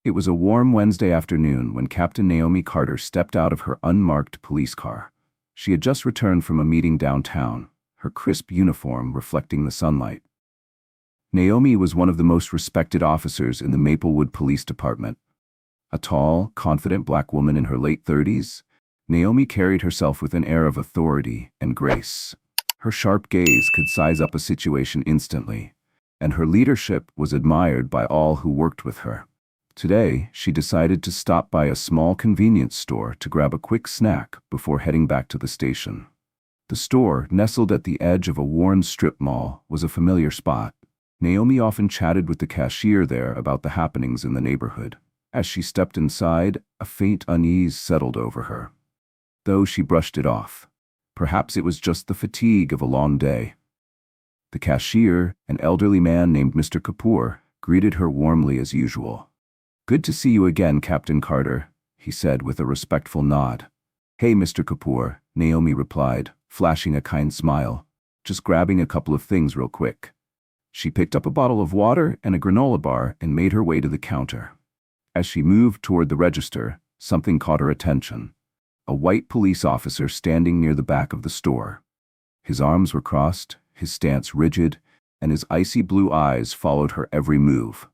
It was a warm Wednesday afternoon when Captain Naomi Carter stepped out of her unmarked police car. She had just returned from a meeting downtown, her crisp uniform reflecting the sunlight. Naomi was one of the most respected officers in the Maplewood Police Department. A tall, confident black woman in her late 30s, Naomi carried herself with an air of authority and grace. Her sharp gaze could size up a situation instantly, and her leadership was admired by all who worked with her. Today, she decided to stop by a small convenience store to grab a quick snack before heading back to the station. The store, nestled at the edge of a worn strip mall, was a familiar spot. Naomi often chatted with the cashier there about the happenings in the neighborhood. As she stepped inside, a faint unease settled over her, though she brushed it off. Perhaps it was just the fatigue of a long day. The cashier, an elderly man named Mr. Kapoor, greeted her warmly as usual. "Good to see you again, Captain Carter," he said with a respectful nod. "Hey, Mr. Kapoor," Naomi replied, flashing a kind smile. "Just grabbing a couple of things real quick." She picked up a bottle of water and a granola bar and made her way to the counter. As she moved toward the register, something caught her attention. A white police officer standing near the back of the store. His arms were crossed, his stance rigid, and his icy blue eyes followed her every move.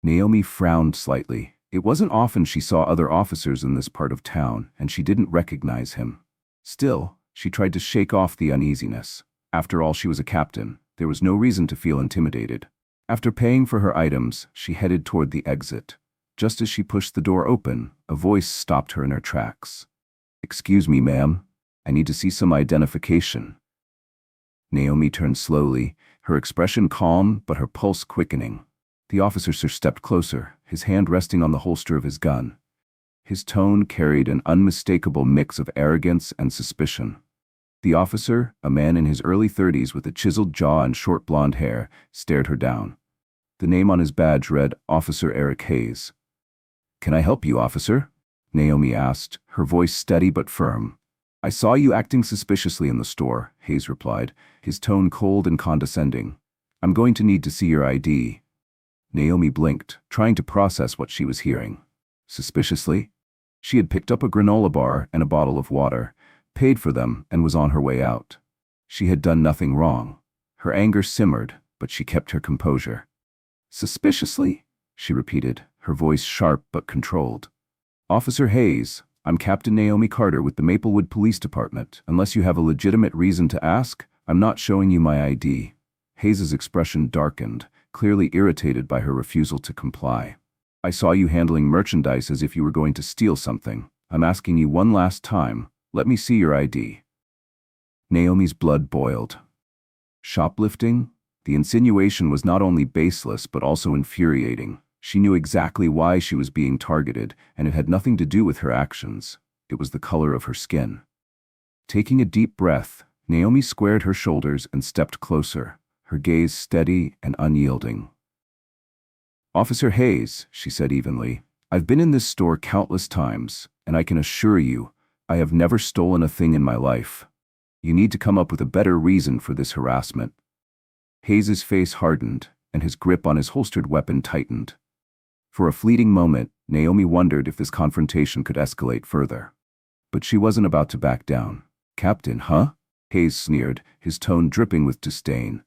Naomi frowned slightly. It wasn't often she saw other officers in this part of town, and she didn't recognize him. Still, she tried to shake off the uneasiness. After all, she was a captain. There was no reason to feel intimidated. After paying for her items, she headed toward the exit. Just as she pushed the door open, a voice stopped her in her tracks. "Excuse me, ma'am. I need to see some identification." Naomi turned slowly, her expression calm but her pulse quickening. The officer stepped closer, his hand resting on the holster of his gun. His tone carried an unmistakable mix of arrogance and suspicion. The officer, a man in his early 30s with a chiseled jaw and short blonde hair, stared her down. The name on his badge read Officer Eric Hayes. "Can I help you, officer?" Naomi asked, her voice steady but firm. "I saw you acting suspiciously in the store," Hayes replied, his tone cold and condescending. "I'm going to need to see your ID." Naomi blinked, trying to process what she was hearing. Suspiciously? She had picked up a granola bar and a bottle of water, paid for them, and was on her way out. She had done nothing wrong. Her anger simmered, but she kept her composure. "Suspiciously?" she repeated, her voice sharp but controlled. "Officer Hayes, I'm Captain Naomi Carter with the Maplewood Police Department. Unless you have a legitimate reason to ask, I'm not showing you my ID." Hayes's expression darkened, clearly irritated by her refusal to comply. "I saw you handling merchandise as if you were going to steal something. I'm asking you one last time. Let me see your ID." Naomi's blood boiled. Shoplifting? The insinuation was not only baseless but also infuriating. She knew exactly why she was being targeted, and it had nothing to do with her actions. It was the color of her skin. Taking a deep breath, Naomi squared her shoulders and stepped closer, her gaze steady and unyielding. "Officer Hayes," she said evenly, "I've been in this store countless times, and I can assure you, I have never stolen a thing in my life. You need to come up with a better reason for this harassment." Hayes's face hardened, and his grip on his holstered weapon tightened. For a fleeting moment, Naomi wondered if this confrontation could escalate further. But she wasn't about to back down. "Captain, huh?" Hayes sneered, his tone dripping with disdain.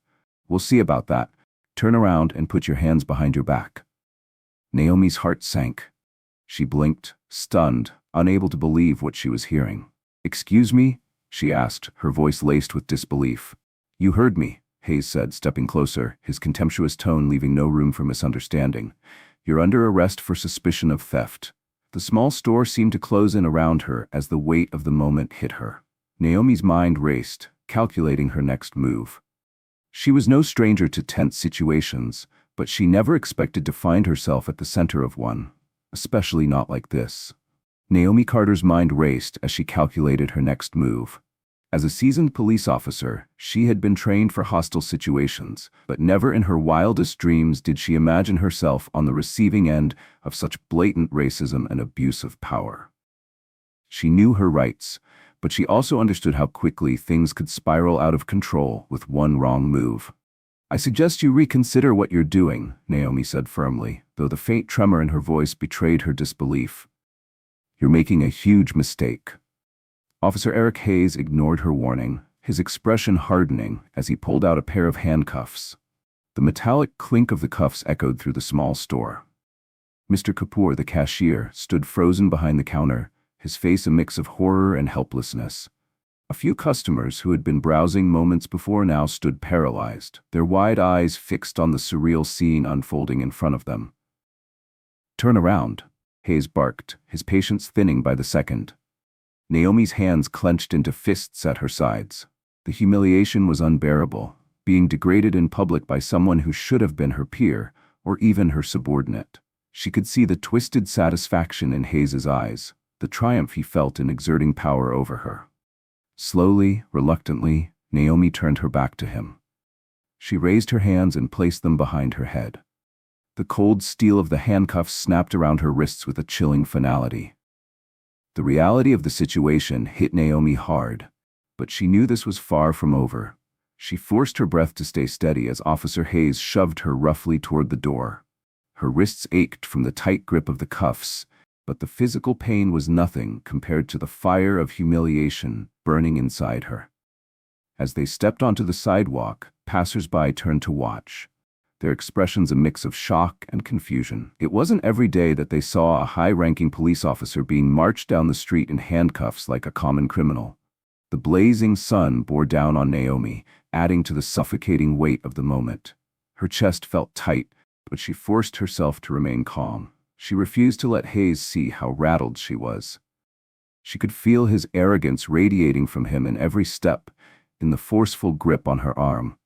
"We'll see about that. Turn around and put your hands behind your back." Naomi's heart sank. She blinked, stunned, unable to believe what she was hearing. "Excuse me?" she asked, her voice laced with disbelief. "You heard me," Hayes said, stepping closer, his contemptuous tone leaving no room for misunderstanding. "You're under arrest for suspicion of theft." The small store seemed to close in around her as the weight of the moment hit her. Naomi's mind raced, calculating her next move. She was no stranger to tense situations, but she never expected to find herself at the center of one, especially not like this. Naomi Carter's mind raced as she calculated her next move. As a seasoned police officer, she had been trained for hostile situations, but never in her wildest dreams did she imagine herself on the receiving end of such blatant racism and abuse of power. She knew her rights, but she also understood how quickly things could spiral out of control with one wrong move. I suggest you reconsider what you're doing, Naomi said firmly, though the faint tremor in her voice betrayed her disbelief. You're making a huge mistake. Officer Eric Hayes ignored her warning, his expression hardening as he pulled out a pair of handcuffs. The metallic clink of the cuffs echoed through the small store. Mr. Kapoor, the cashier, stood frozen behind the counter, his face a mix of horror and helplessness. A few customers who had been browsing moments before now stood paralyzed, their wide eyes fixed on the surreal scene unfolding in front of them. Turn around, Hayes barked, his patience thinning by the second. Naomi's hands clenched into fists at her sides. The humiliation was unbearable, being degraded in public by someone who should have been her peer, or even her subordinate. She could see the twisted satisfaction in Hayes's eyes, the triumph he felt in exerting power over her. Slowly, reluctantly, Naomi turned her back to him. She raised her hands and placed them behind her head. The cold steel of the handcuffs snapped around her wrists with a chilling finality. The reality of the situation hit Naomi hard, but she knew this was far from over. She forced her breath to stay steady as Officer Hayes shoved her roughly toward the door. Her wrists ached from the tight grip of the cuffs, but the physical pain was nothing compared to the fire of humiliation burning inside her. As they stepped onto the sidewalk, passers-by turned to watch, their expressions a mix of shock and confusion. It wasn't every day that they saw a high-ranking police officer being marched down the street in handcuffs like a common criminal. The blazing sun bore down on Naomi, adding to the suffocating weight of the moment. Her chest felt tight, but she forced herself to remain calm. She refused to let Hayes see how rattled she was. She could feel his arrogance radiating from him in every step, in the forceful grip on her arm.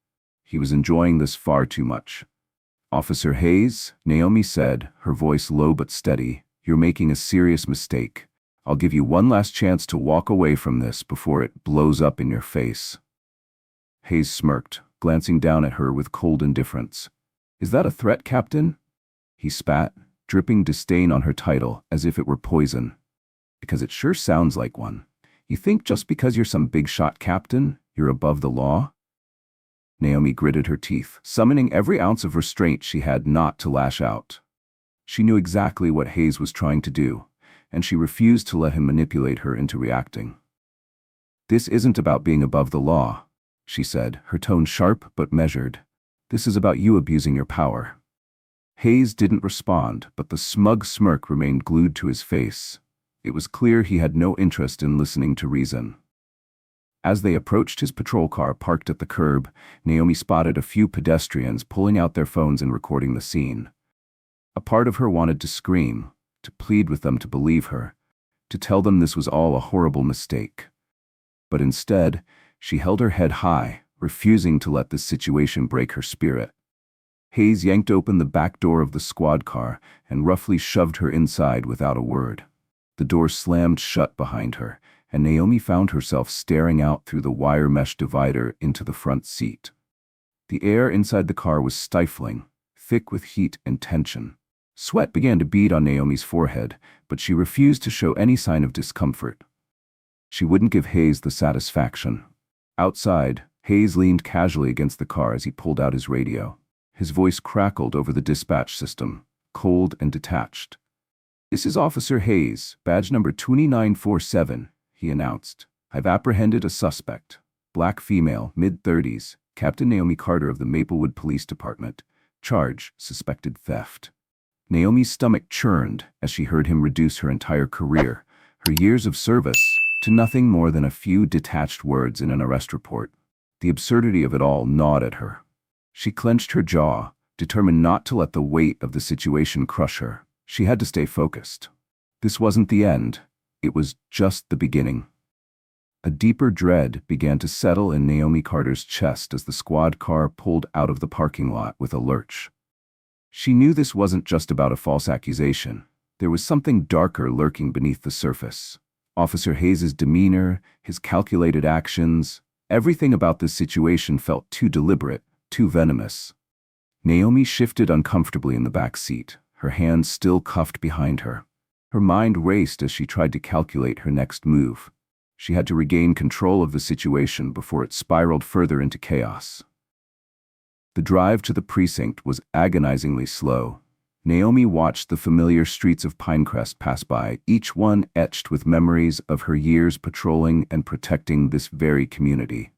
He was enjoying this far too much. Officer Hayes, Naomi said, her voice low but steady, you're making a serious mistake. I'll give you one last chance to walk away from this before it blows up in your face. Hayes smirked, glancing down at her with cold indifference. Is that a threat, Captain? He spat, dripping disdain on her title as if it were poison. Because it sure sounds like one. You think just because you're some big-shot captain, you're above the law? Naomi gritted her teeth, summoning every ounce of restraint she had not to lash out. She knew exactly what Hayes was trying to do, and she refused to let him manipulate her into reacting. This isn't about being above the law, she said, her tone sharp but measured. This is about you abusing your power. Hayes didn't respond, but the smug smirk remained glued to his face. It was clear he had no interest in listening to reason. As they approached his patrol car parked at the curb, Naomi spotted a few pedestrians pulling out their phones and recording the scene. A part of her wanted to scream, to plead with them to believe her, to tell them this was all a horrible mistake. But instead, she held her head high, refusing to let this situation break her spirit. Hayes yanked open the back door of the squad car and roughly shoved her inside without a word. The door slammed shut behind her, and Naomi found herself staring out through the wire mesh divider into the front seat. The air inside the car was stifling, thick with heat and tension. Sweat began to bead on Naomi's forehead, but she refused to show any sign of discomfort. She wouldn't give Hayes the satisfaction. Outside, Hayes leaned casually against the car as he pulled out his radio. His voice crackled over the dispatch system, cold and detached. "This is Officer Hayes, badge number 2947, he announced. "I've apprehended a suspect. Black female, mid-30s, Captain Naomi Carter of the Maplewood Police Department. Charge, suspected theft." Naomi's stomach churned as she heard him reduce her entire career, her years of service, to nothing more than a few detached words in an arrest report. The absurdity of it all gnawed at her. She clenched her jaw, determined not to let the weight of the situation crush her. She had to stay focused. This wasn't the end. It was just the beginning. A deeper dread began to settle in Naomi Carter's chest as the squad car pulled out of the parking lot with a lurch. She knew this wasn't just about a false accusation. There was something darker lurking beneath the surface. Officer Hayes' demeanor, his calculated actions, everything about this situation felt too deliberate, too venomous. Naomi shifted uncomfortably in the back seat, her hands still cuffed behind her. Her mind raced as she tried to calculate her next move. She had to regain control of the situation before it spiraled further into chaos. The drive to the precinct was agonizingly slow. Naomi watched the familiar streets of Pinecrest pass by, each one etched with memories of her years patrolling and protecting this very community.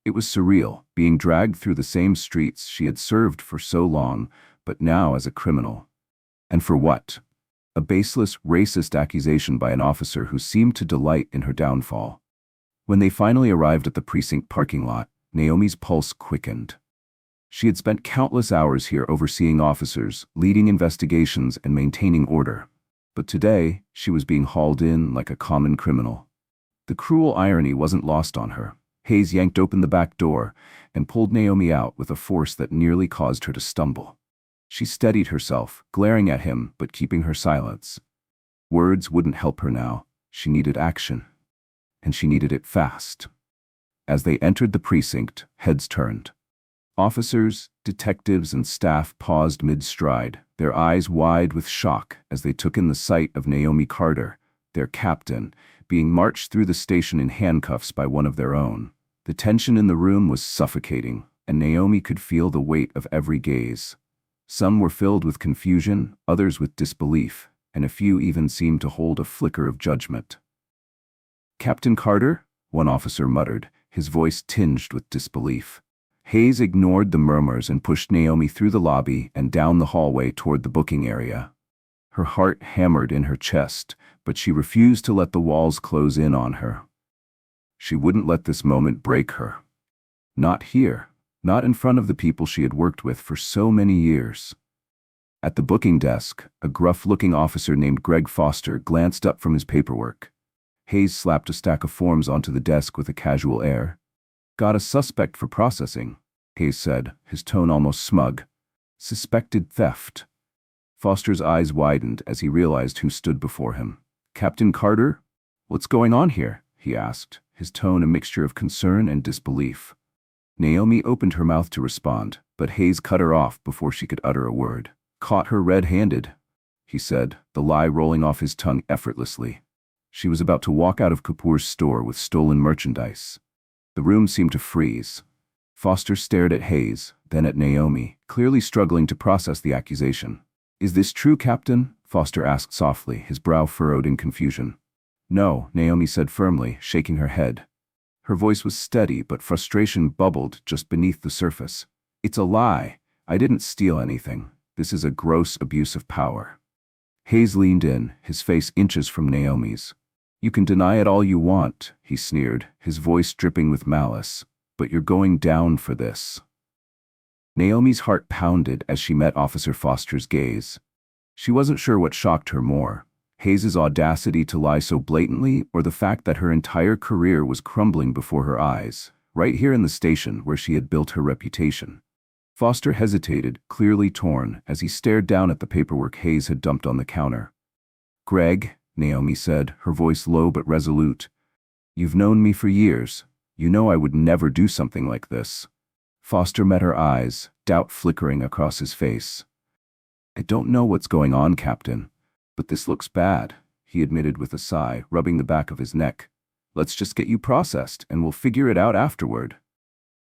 It was surreal, being dragged through the same streets she had served for so long, but now as a criminal. And for what? A baseless, racist accusation by an officer who seemed to delight in her downfall. When they finally arrived at the precinct parking lot, Naomi's pulse quickened. She had spent countless hours here overseeing officers, leading investigations, and maintaining order. But today, she was being hauled in like a common criminal. The cruel irony wasn't lost on her. Hayes yanked open the back door and pulled Naomi out with a force that nearly caused her to stumble. She steadied herself, glaring at him but keeping her silence. Words wouldn't help her now. She needed action. And she needed it fast. As they entered the precinct, heads turned. Officers, detectives, and staff paused mid-stride, their eyes wide with shock as they took in the sight of Naomi Carter, their captain, being marched through the station in handcuffs by one of their own. The tension in the room was suffocating, and Naomi could feel the weight of every gaze. Some were filled with confusion, others with disbelief, and a few even seemed to hold a flicker of judgment. "Captain Carter?" one officer muttered, his voice tinged with disbelief. Hayes ignored the murmurs and pushed Naomi through the lobby and down the hallway toward the booking area. Her heart hammered in her chest, but she refused to let the walls close in on her. She wouldn't let this moment break her. Not here, not in front of the people she had worked with for so many years. At the booking desk, a gruff-looking officer named Greg Foster glanced up from his paperwork. Hayes slapped a stack of forms onto the desk with a casual air. "Got a suspect for processing," Hayes said, his tone almost smug. "Suspected theft." Foster's eyes widened as he realized who stood before him. "Captain Carter? What's going on here?" he asked, his tone a mixture of concern and disbelief. Naomi opened her mouth to respond, but Hayes cut her off before she could utter a word. "Caught her red-handed," he said, the lie rolling off his tongue effortlessly. She was about to walk out of Kapoor's store with stolen merchandise. The room seemed to freeze. Foster stared at Hayes, then at Naomi, clearly struggling to process the accusation. "Is this true, Captain?" Foster asked softly, his brow furrowed in confusion. "No," Naomi said firmly, shaking her head. Her voice was steady, but frustration bubbled just beneath the surface. "It's a lie. I didn't steal anything. This is a gross abuse of power." Hayes leaned in, his face inches from Naomi's. "You can deny it all you want," he sneered, his voice dripping with malice, "but you're going down for this." Naomi's heart pounded as she met Officer Foster's gaze. She wasn't sure what shocked her more, Hayes's audacity to lie so blatantly or the fact that her entire career was crumbling before her eyes, right here in the station where she had built her reputation. Foster hesitated, clearly torn, as he stared down at the paperwork Hayes had dumped on the counter. "Greg," Naomi said, her voice low but resolute, "you've known me for years. You know I would never do something like this." Foster met her eyes, doubt flickering across his face. "I don't know what's going on, Captain, but this looks bad," he admitted with a sigh, rubbing the back of his neck. "Let's just get you processed, and we'll figure it out afterward."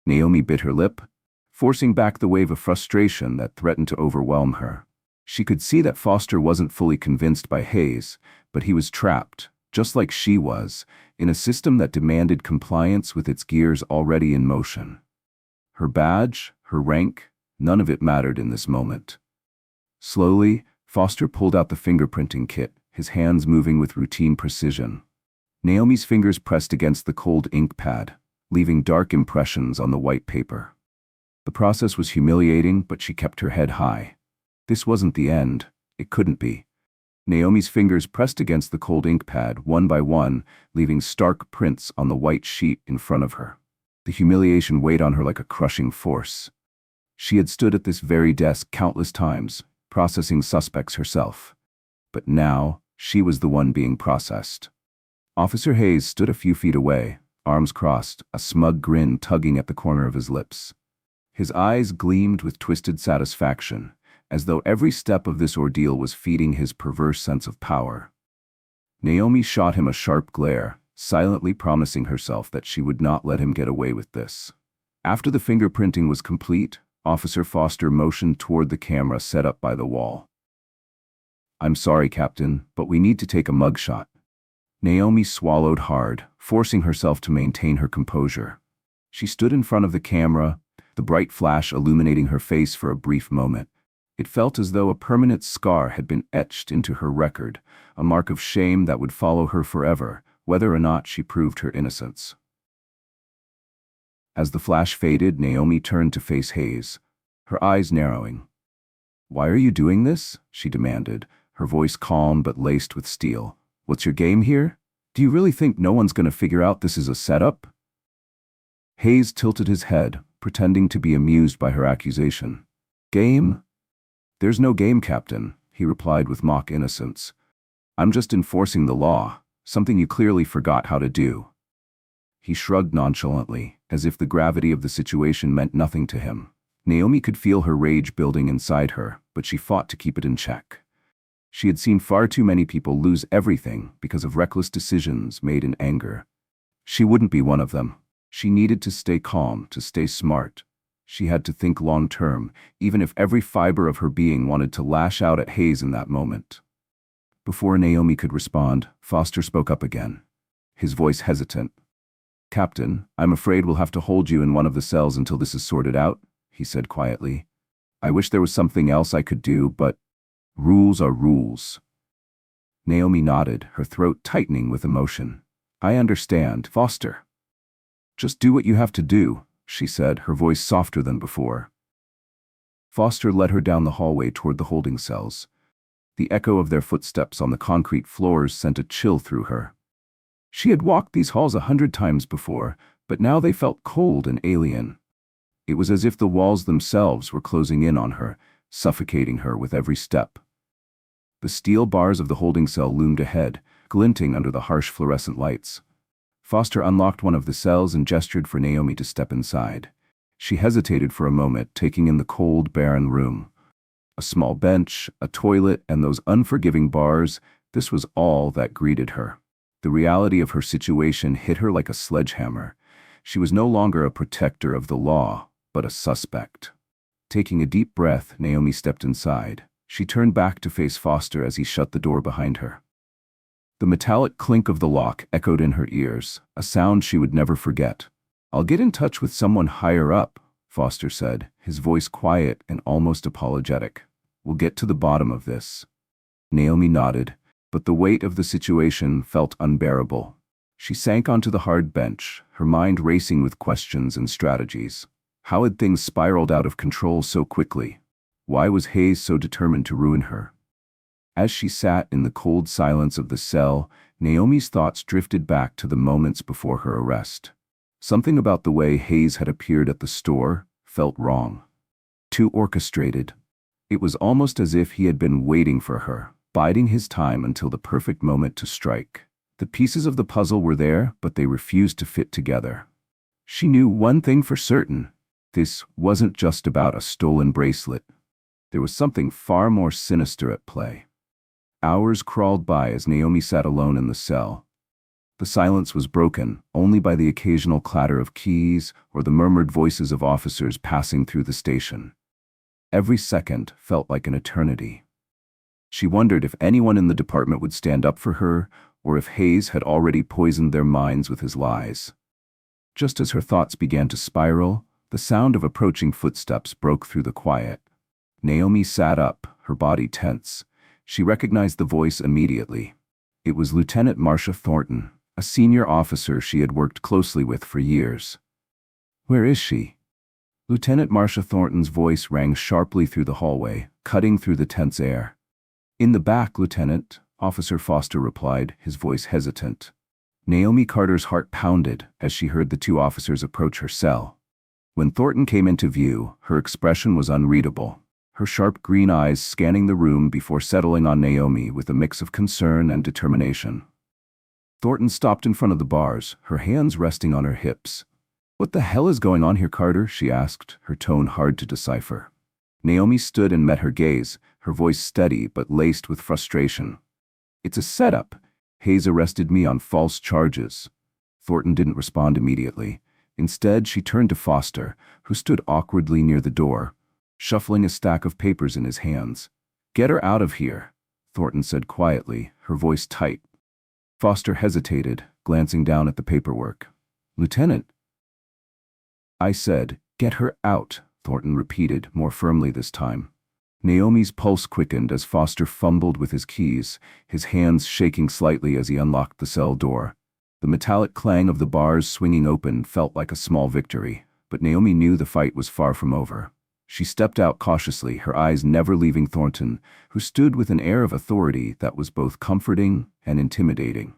Naomi bit her lip, forcing back the wave of frustration that threatened to overwhelm her. She could see that Foster wasn't fully convinced by Hayes, but he was trapped, just like she was, in a system that demanded compliance with its gears already in motion. Her badge, her rank, none of it mattered in this moment. Slowly, Foster pulled out the fingerprinting kit, his hands moving with routine precision. Naomi's fingers pressed against the cold ink pad, leaving dark impressions on the white paper. The process was humiliating, but she kept her head high. This wasn't the end. It couldn't be. Naomi's fingers pressed against the cold ink pad, one by one, leaving stark prints on the white sheet in front of her. The humiliation weighed on her like a crushing force. She had stood at this very desk countless times, processing suspects herself. But now, she was the one being processed. Officer Hayes stood a few feet away, arms crossed, a smug grin tugging at the corner of his lips. His eyes gleamed with twisted satisfaction, as though every step of this ordeal was feeding his perverse sense of power. Naomi shot him a sharp glare, silently promising herself that she would not let him get away with this. After the fingerprinting was complete, Officer Foster motioned toward the camera set up by the wall. "I'm sorry, Captain, but we need to take a mugshot." Naomi swallowed hard, forcing herself to maintain her composure. She stood in front of the camera, the bright flash illuminating her face for a brief moment. It felt as though a permanent scar had been etched into her record, a mark of shame that would follow her forever, whether or not she proved her innocence. As the flash faded, Naomi turned to face Hayes, her eyes narrowing. "Why are you doing this?" she demanded, her voice calm but laced with steel. "What's your game here? Do you really think no one's going to figure out this is a setup?" Hayes tilted his head, pretending to be amused by her accusation. "Game? There's no game, Captain," he replied with mock innocence. "I'm just enforcing the law, something you clearly forgot how to do." He shrugged nonchalantly, as if the gravity of the situation meant nothing to him. Naomi could feel her rage building inside her, but she fought to keep it in check. She had seen far too many people lose everything because of reckless decisions made in anger. She wouldn't be one of them. She needed to stay calm, to stay smart. She had to think long-term, even if every fiber of her being wanted to lash out at Hayes in that moment. Before Naomi could respond, Foster spoke up again, his voice hesitant. "Captain, I'm afraid we'll have to hold you in one of the cells until this is sorted out," he said quietly. "I wish there was something else I could do, but rules are rules." Naomi nodded, her throat tightening with emotion. "I understand, Foster. Just do what you have to do," she said, her voice softer than before. Foster led her down the hallway toward the holding cells. The echo of their footsteps on the concrete floors sent a chill through her. She had walked these halls 100 times before, but now they felt cold and alien. It was as if the walls themselves were closing in on her, suffocating her with every step. The steel bars of the holding cell loomed ahead, glinting under the harsh fluorescent lights. Foster unlocked one of the cells and gestured for Naomi to step inside. She hesitated for a moment, taking in the cold, barren room. A small bench, a toilet, and those unforgiving bars, this was all that greeted her. The reality of her situation hit her like a sledgehammer. She was no longer a protector of the law, but a suspect. Taking a deep breath, Naomi stepped inside. She turned back to face Foster as he shut the door behind her. The metallic clink of the lock echoed in her ears, a sound she would never forget. "I'll get in touch with someone higher up," Foster said, his voice quiet and almost apologetic. "We'll get to the bottom of this." Naomi nodded, but the weight of the situation felt unbearable. She sank onto the hard bench, her mind racing with questions and strategies. How had things spiraled out of control so quickly? Why was Hayes so determined to ruin her? As she sat in the cold silence of the cell, Naomi's thoughts drifted back to the moments before her arrest. Something about the way Hayes had appeared at the store felt wrong. Too orchestrated. It was almost as if he had been waiting for her, biding his time until the perfect moment to strike. The pieces of the puzzle were there, but they refused to fit together. She knew one thing for certain. This wasn't just about a stolen bracelet. There was something far more sinister at play. Hours crawled by as Naomi sat alone in the cell. The silence was broken only by the occasional clatter of keys or the murmured voices of officers passing through the station. Every second felt like an eternity. She wondered if anyone in the department would stand up for her, or if Hayes had already poisoned their minds with his lies. Just as her thoughts began to spiral, the sound of approaching footsteps broke through the quiet. Naomi sat up, her body tense. She recognized the voice immediately. It was Lieutenant Marcia Thornton, a senior officer she had worked closely with for years. "Where is she?" Lieutenant Marcia Thornton's voice rang sharply through the hallway, cutting through the tense air. "In the back, Lieutenant," Officer Foster replied, his voice hesitant. Naomi Carter's heart pounded as she heard the two officers approach her cell. When Thornton came into view, her expression was unreadable, her sharp green eyes scanning the room before settling on Naomi with a mix of concern and determination. Thornton stopped in front of the bars, her hands resting on her hips. "What the hell is going on here, Carter?" she asked, her tone hard to decipher. Naomi stood and met her gaze, her voice steady but laced with frustration. "It's a setup. Hayes arrested me on false charges." Thornton didn't respond immediately. Instead, she turned to Foster, who stood awkwardly near the door, shuffling a stack of papers in his hands. "Get her out of here," Thornton said quietly, her voice tight. Foster hesitated, glancing down at the paperwork. "Lieutenant," I said, "get her out," Thornton repeated, more firmly this time. Naomi's pulse quickened as Foster fumbled with his keys, his hands shaking slightly as he unlocked the cell door. The metallic clang of the bars swinging open felt like a small victory, but Naomi knew the fight was far from over. She stepped out cautiously, her eyes never leaving Thornton, who stood with an air of authority that was both comforting and intimidating.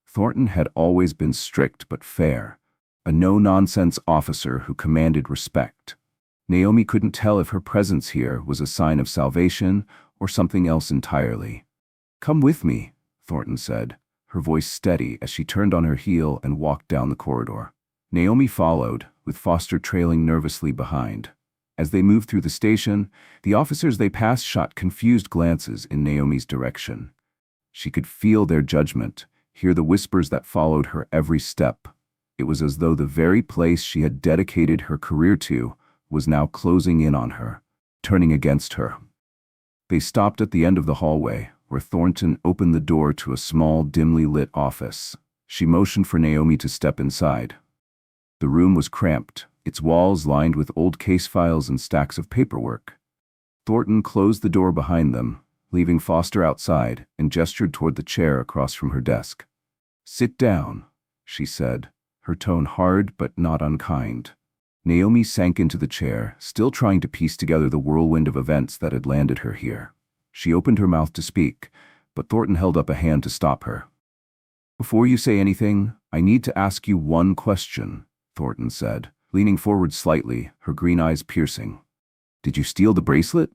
Thornton had always been strict but fair, a no-nonsense officer who commanded respect. Naomi couldn't tell if her presence here was a sign of salvation or something else entirely. "Come with me," Thornton said, her voice steady as she turned on her heel and walked down the corridor. Naomi followed, with Foster trailing nervously behind. As they moved through the station, the officers they passed shot confused glances in Naomi's direction. She could feel their judgment, hear the whispers that followed her every step. It was as though the very place she had dedicated her career to was now closing in on her, turning against her. They stopped at the end of the hallway, where Thornton opened the door to a small, dimly lit office. She motioned for Naomi to step inside. The room was cramped, its walls lined with old case files and stacks of paperwork. Thornton closed the door behind them, leaving Foster outside, and gestured toward the chair across from her desk. "Sit down," she said, her tone hard but not unkind. Naomi sank into the chair, still trying to piece together the whirlwind of events that had landed her here. She opened her mouth to speak, but Thornton held up a hand to stop her. "Before you say anything, I need to ask you one question," Thornton said, leaning forward slightly, her green eyes piercing. "Did you steal the bracelet?"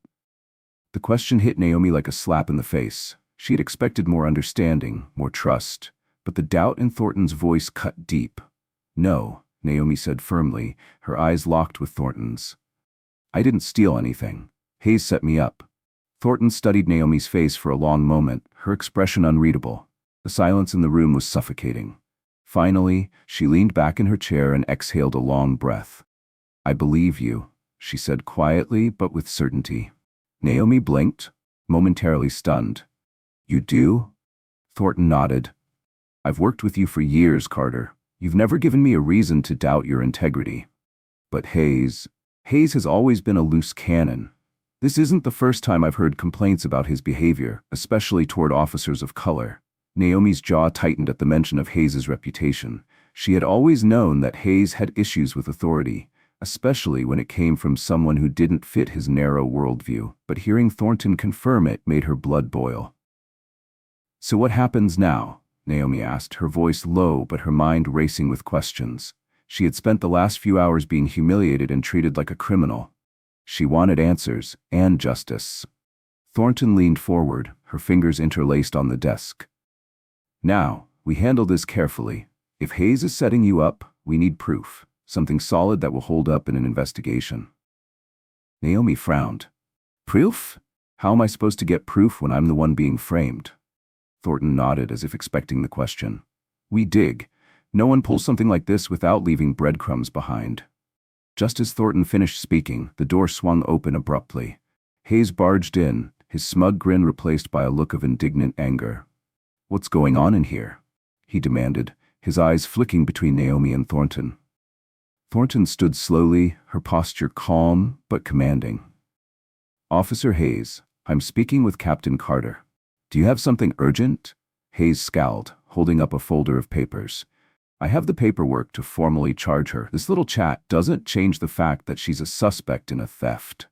The question hit Naomi like a slap in the face. She had expected more understanding, more trust, but the doubt in Thornton's voice cut deep. "No," Naomi said firmly, her eyes locked with Thornton's. "I didn't steal anything. Hayes set me up." Thornton studied Naomi's face for a long moment, her expression unreadable. The silence in the room was suffocating. Finally, she leaned back in her chair and exhaled a long breath. "I believe you," she said quietly but with certainty. Naomi blinked, momentarily stunned. "You do?" Thornton nodded. "I've worked with you for years, Carter. You've never given me a reason to doubt your integrity. But Hayes has always been a loose cannon. This isn't the first time I've heard complaints about his behavior, especially toward officers of color." Naomi's jaw tightened at the mention of Hayes's reputation. She had always known that Hayes had issues with authority, especially when it came from someone who didn't fit his narrow worldview, but hearing Thornton confirm it made her blood boil. "So what happens now?" Naomi asked, her voice low but her mind racing with questions. She had spent the last few hours being humiliated and treated like a criminal. She wanted answers and justice. Thornton leaned forward, her fingers interlaced on the desk. "Now, we handle this carefully. If Hayes is setting you up, we need proof, something solid that will hold up in an investigation." Naomi frowned. "Proof? How am I supposed to get proof when I'm the one being framed?" Thornton nodded as if expecting the question. "We dig. No one pulls something like this without leaving breadcrumbs behind." Just as Thornton finished speaking, the door swung open abruptly. Hayes barged in, his smug grin replaced by a look of indignant anger. "What's going on in here?" he demanded, his eyes flicking between Naomi and Thornton. Thornton stood slowly, her posture calm but commanding. "Officer Hayes, I'm speaking with Captain Carter. Do you have something urgent?" Hayes scowled, holding up a folder of papers. "I have the paperwork to formally charge her. This little chat doesn't change the fact that she's a suspect in a theft."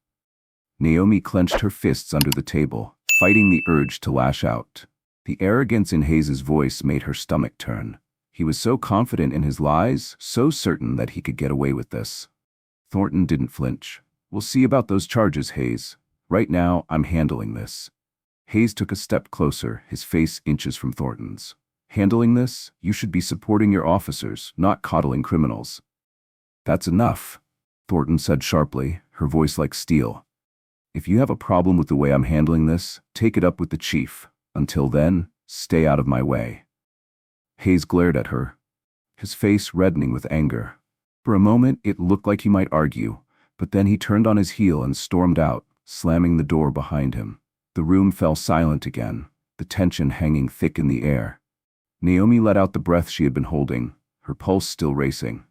Naomi clenched her fists under the table, fighting the urge to lash out. The arrogance in Hayes's voice made her stomach turn. He was so confident in his lies, so certain that he could get away with this. Thornton didn't flinch. "We'll see about those charges, Hayes. Right now, I'm handling this." Hayes took a step closer, his face inches from Thornton's. "Handling this? You should be supporting your officers, not coddling criminals." "That's enough," Thornton said sharply, her voice like steel. "If you have a problem with the way I'm handling this, take it up with the chief. Until then, stay out of my way." Hayes glared at her, his face reddening with anger. For a moment, it looked like he might argue, but then he turned on his heel and stormed out, slamming the door behind him. The room fell silent again, the tension hanging thick in the air. Naomi let out the breath she had been holding, her pulse still racing.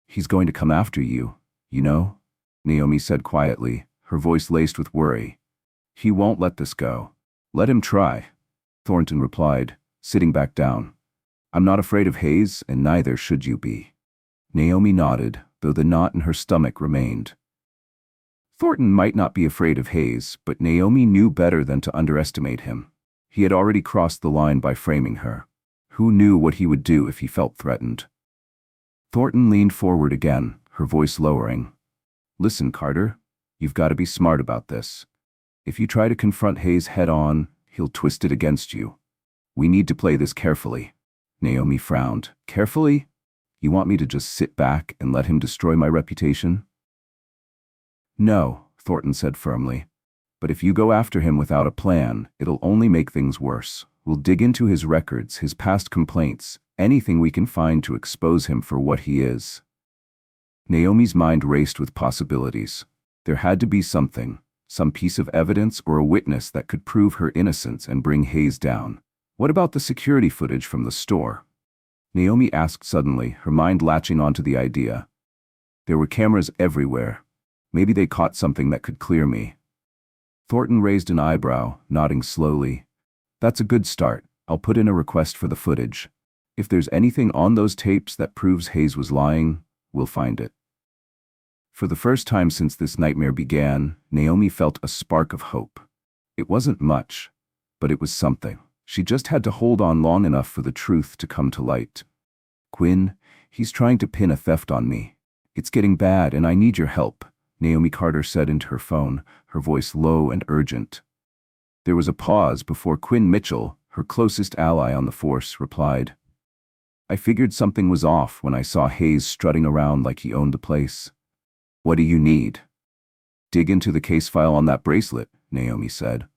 "He's going to come after you, you know?" Naomi said quietly, her voice laced with worry. "He won't let this go." "Let him try," Thornton replied, sitting back down. "I'm not afraid of Hayes, and neither should you be." Naomi nodded, though the knot in her stomach remained. Thornton might not be afraid of Hayes, but Naomi knew better than to underestimate him. He had already crossed the line by framing her. Who knew what he would do if he felt threatened? Thornton leaned forward again, her voice lowering. "Listen, Carter, you've got to be smart about this. If you try to confront Hayes head-on, he'll twist it against you. We need to play this carefully." Naomi frowned. "Carefully? You want me to just sit back and let him destroy my reputation?" "No," Thornton said firmly. "But if you go after him without a plan, it'll only make things worse. We'll dig into his records, his past complaints, anything we can find to expose him for what he is." Naomi's mind raced with possibilities. There had to be something, some piece of evidence or a witness that could prove her innocence and bring Hayes down. What about the security footage from the store? Naomi asked suddenly, her mind latching onto the idea. There were cameras everywhere. Maybe they caught something that could clear me. Thornton raised an eyebrow, nodding slowly. "That's a good start. I'll put in a request for the footage. If there's anything on those tapes that proves Hayes was lying, we'll find it." For the first time since this nightmare began, Naomi felt a spark of hope. It wasn't much, but it was something. She just had to hold on long enough for the truth to come to light. "Quinn, he's trying to pin a theft on me. It's getting bad and I need your help," Naomi Carter said into her phone, her voice low and urgent. There was a pause before Quinn Mitchell, her closest ally on the force, replied. "I figured something was off when I saw Hayes strutting around like he owned the place." "What do you need?" "Dig into the case file on that bracelet," Naomi said.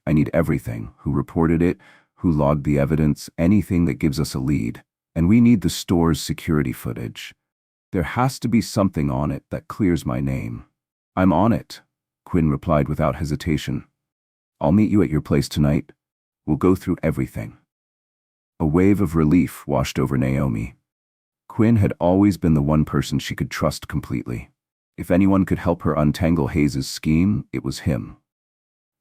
"I need everything, who reported it, who logged the evidence, anything that gives us a lead. And we need the store's security footage. There has to be something on it that clears my name." "I'm on it," Quinn replied without hesitation. "I'll meet you at your place tonight. We'll go through everything." A wave of relief washed over Naomi. Quinn had always been the one person she could trust completely. If anyone could help her untangle Hayes' scheme, it was him.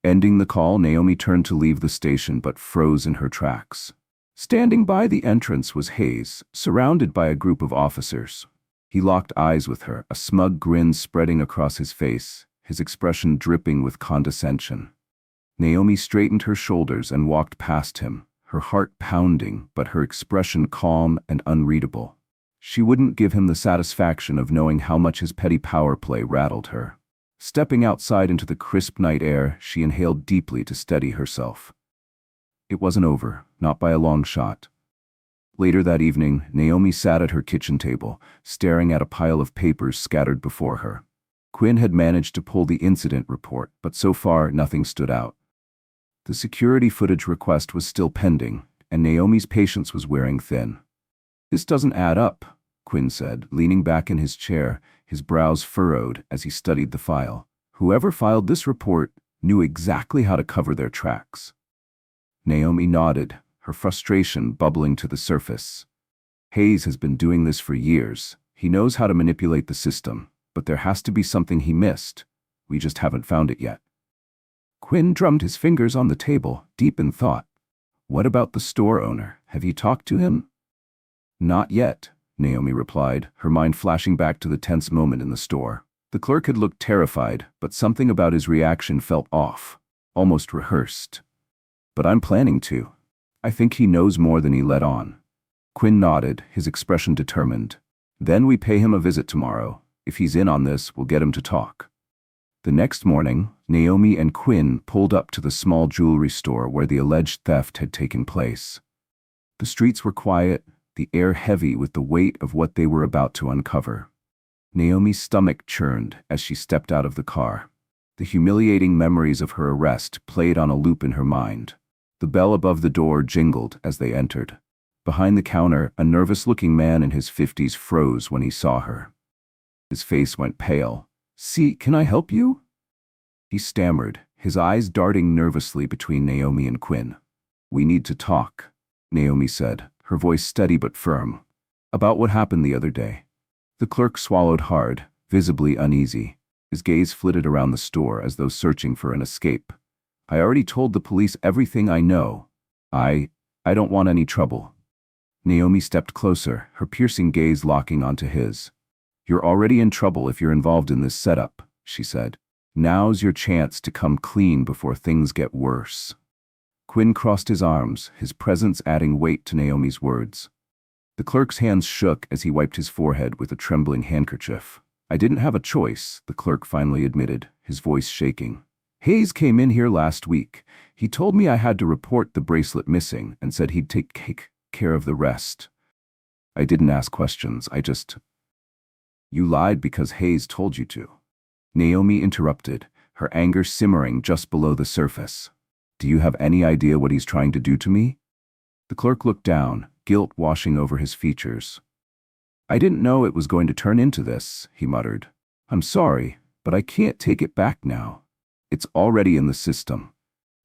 Ending the call, Naomi turned to leave the station but froze in her tracks. Standing by the entrance was Hayes, surrounded by a group of officers. He locked eyes with her, a smug grin spreading across his face, his expression dripping with condescension. Naomi straightened her shoulders and walked past him, her heart pounding but her expression calm and unreadable. She wouldn't give him the satisfaction of knowing how much his petty power play rattled her. Stepping outside into the crisp night air, she inhaled deeply to steady herself. It wasn't over, not by a long shot. Later that evening, Naomi sat at her kitchen table, staring at a pile of papers scattered before her. Quinn had managed to pull the incident report, but so far nothing stood out. The security footage request was still pending, and Naomi's patience was wearing thin. "This doesn't add up," Quinn said, leaning back in his chair, his brows furrowed as he studied the file. Whoever filed this report knew exactly how to cover their tracks. Naomi nodded, her frustration bubbling to the surface. "Hayes has been doing this for years. He knows how to manipulate the system, but there has to be something he missed. We just haven't found it yet." Quinn drummed his fingers on the table, deep in thought. "What about the store owner? Have you talked to him?" "Not yet," Naomi replied, her mind flashing back to the tense moment in the store. The clerk had looked terrified, but something about his reaction felt off, almost rehearsed. "But I'm planning to. I think he knows more than he let on." Quinn nodded, his expression determined. "Then we pay him a visit tomorrow. If he's in on this, we'll get him to talk." The next morning, Naomi and Quinn pulled up to the small jewelry store where the alleged theft had taken place. The streets were quiet, the air heavy with the weight of what they were about to uncover. Naomi's stomach churned as she stepped out of the car. The humiliating memories of her arrest played on a loop in her mind. The bell above the door jingled as they entered. Behind the counter, a nervous-looking man in his 50s froze when he saw her. His face went pale. "See, can I help you?" He stammered, his eyes darting nervously between Naomi and Quinn. "We need to talk," Naomi said, her voice steady but firm. "About what happened the other day." The clerk swallowed hard, visibly uneasy. His gaze flitted around the store as though searching for an escape. "I already told the police everything I know. I don't want any trouble." Naomi stepped closer, her piercing gaze locking onto his. "You're already in trouble if you're involved in this setup," she said. "Now's your chance to come clean before things get worse." Quinn crossed his arms, his presence adding weight to Naomi's words. The clerk's hands shook as he wiped his forehead with a trembling handkerchief. "I didn't have a choice," the clerk finally admitted, his voice shaking. "Hayes came in here last week. He told me I had to report the bracelet missing and said he'd take care of the rest. I didn't ask questions, I just—" "You lied because Hayes told you to," Naomi interrupted, her anger simmering just below the surface. "Do you have any idea what he's trying to do to me?" The clerk looked down, guilt washing over his features. "I didn't know it was going to turn into this," he muttered. "I'm sorry, but I can't take it back now. It's already in the system."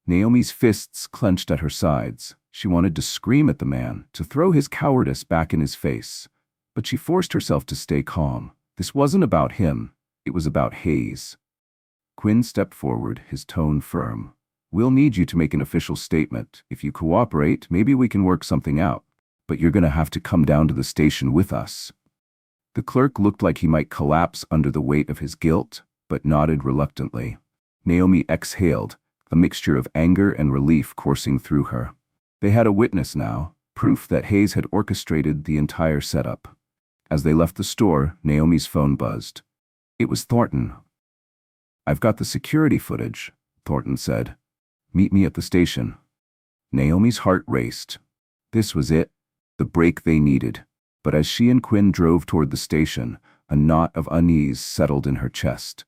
Naomi's fists clenched at her sides. She wanted to scream at the man, to throw his cowardice back in his face. But she forced herself to stay calm. This wasn't about him. It was about Hayes. Quinn stepped forward, his tone firm. "We'll need you to make an official statement. If you cooperate, maybe we can work something out. But you're gonna have to come down to the station with us." The clerk looked like he might collapse under the weight of his guilt, but nodded reluctantly. Naomi exhaled, a mixture of anger and relief coursing through her. They had a witness now, proof that Hayes had orchestrated the entire setup. As they left the store, Naomi's phone buzzed. It was Thornton. "I've got the security footage," Thornton said. "Meet me at the station." Naomi's heart raced. This was it, the break they needed. But as she and Quinn drove toward the station, a knot of unease settled in her chest.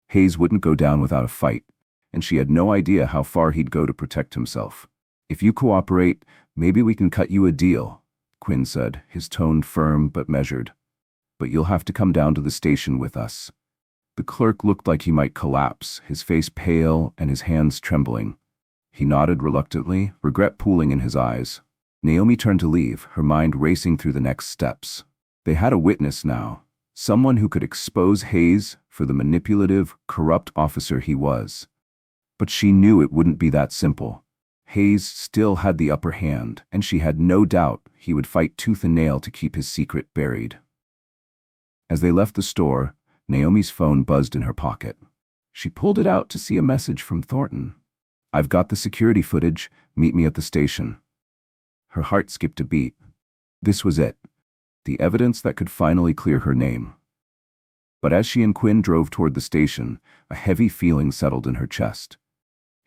Hayes wouldn't go down without a fight, and she had no idea how far he'd go to protect himself. "If you cooperate, maybe we can cut you a deal," Quinn said, his tone firm but measured. "But you'll have to come down to the station with us." The clerk looked like he might collapse, his face pale and his hands trembling. He nodded reluctantly, regret pooling in his eyes. Naomi turned to leave, her mind racing through the next steps. They had a witness now, someone who could expose Hayes for the manipulative, corrupt officer he was. But she knew it wouldn't be that simple. Hayes still had the upper hand, and she had no doubt he would fight tooth and nail to keep his secret buried. As they left the store, Naomi's phone buzzed in her pocket. She pulled it out to see a message from Thornton. "I've got the security footage. Meet me at the station." Her heart skipped a beat. This was it, the evidence that could finally clear her name. But as she and Quinn drove toward the station, a heavy feeling settled in her chest.